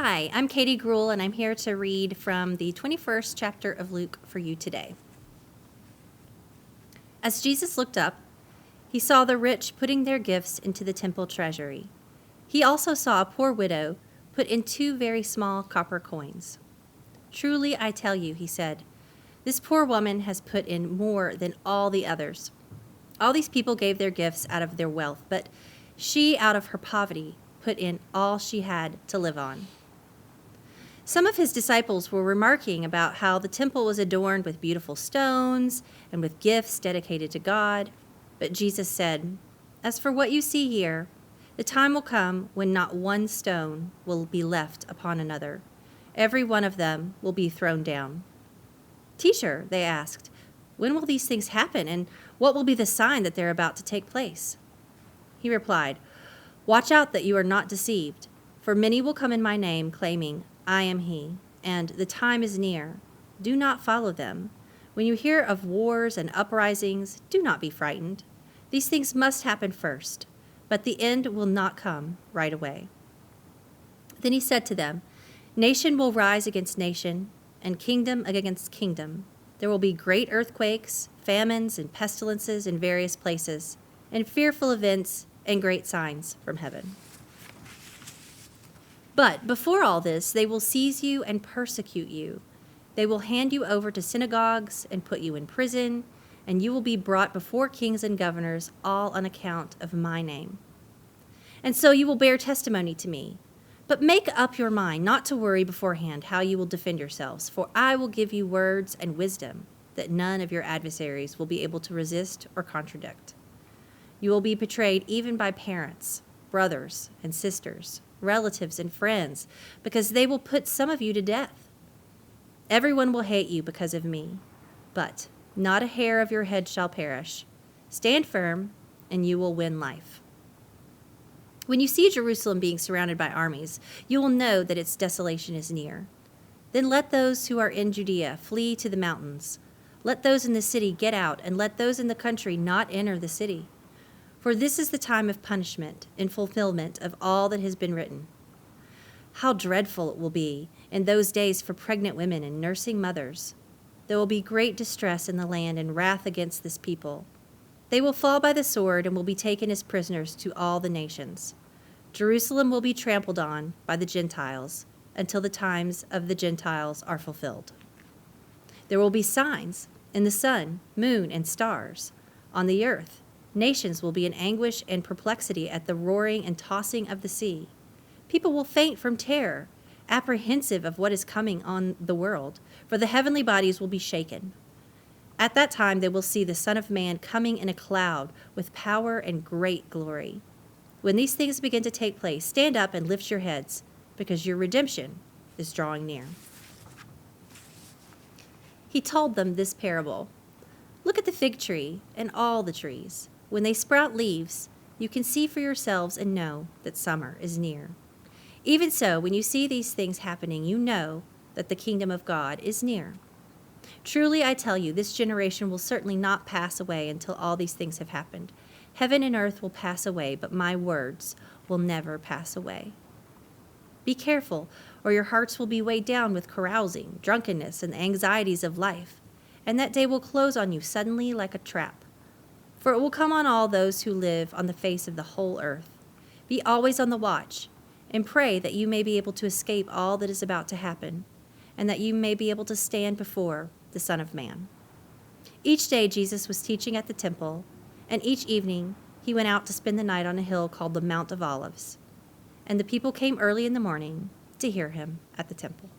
Hi, I'm Katie Gruhl, and I'm here to read from the 21st chapter of Luke for you today. As Jesus looked up, he saw the rich putting their gifts into the temple treasury. He also saw a poor widow put in 2 very small copper coins. "Truly, I tell you," he said, "this poor woman has put in more than all the others. All these people gave their gifts out of their wealth, but she, out of her poverty, put in all she had to live on." Some of his disciples were remarking about how the temple was adorned with beautiful stones and with gifts dedicated to God. But Jesus said, "As for what you see here, the time will come when not one stone will be left upon another. Every one of them will be thrown down." "Teacher," they asked, "when will these things happen, and what will be the sign that they're about to take place?" He replied, "Watch out that you are not deceived, for many will come in my name, claiming, 'I am he,' and 'the time is near.' Do not follow them. When you hear of wars and uprisings, do not be frightened. These things must happen first, but the end will not come right away." Then he said to them, "Nation will rise against nation, and kingdom against kingdom. There will be great earthquakes, famines, and pestilences in various places, and fearful events and great signs from heaven. But before all this, they will seize you and persecute you. They will hand you over to synagogues and put you in prison, and you will be brought before kings and governors, all on account of my name. And so you will bear testimony to me. But make up your mind not to worry beforehand how you will defend yourselves, for I will give you words and wisdom that none of your adversaries will be able to resist or contradict. You will be betrayed even by parents, brothers and sisters, relatives and friends, because they will put some of you to death. Everyone will hate you because of me, but not a hair of your head shall perish. Stand firm, and you will win life." When you see Jerusalem being surrounded by armies, you will know that its desolation is near. Then let those who are in Judea flee to the mountains. Let those in the city get out, and let those in the country not enter the city. For this is the time of punishment, in fulfillment of all that has been written. How dreadful it will be in those days for pregnant women and nursing mothers. There will be great distress in the land and wrath against this people. They will fall by the sword and will be taken as prisoners to all the nations. Jerusalem will be trampled on by the Gentiles until the times of the Gentiles are fulfilled. There will be signs in the sun, moon, and stars. On the earth, nations will be in anguish and perplexity at the roaring and tossing of the sea. People will faint from terror, apprehensive of what is coming on the world, for the heavenly bodies will be shaken. At that time they will see the Son of Man coming in a cloud with power and great glory. When these things begin to take place, stand up and lift your heads, because your redemption is drawing near." He told them this parable. "Look at the fig tree and all the trees. When they sprout leaves, you can see for yourselves and know that summer is near. Even so, when you see these things happening, you know that the kingdom of God is near. Truly, I tell you, this generation will certainly not pass away until all these things have happened. Heaven and earth will pass away, but my words will never pass away. Be careful, or your hearts will be weighed down with carousing, drunkenness, and the anxieties of life, and that day will close on you suddenly like a trap. For it will come on all those who live on the face of the whole earth. Be always on the watch, and pray that you may be able to escape all that is about to happen, and that you may be able to stand before the Son of Man." Each day Jesus was teaching at the temple, and each evening he went out to spend the night on a hill called the Mount of Olives. And the people came early in the morning to hear him at the temple.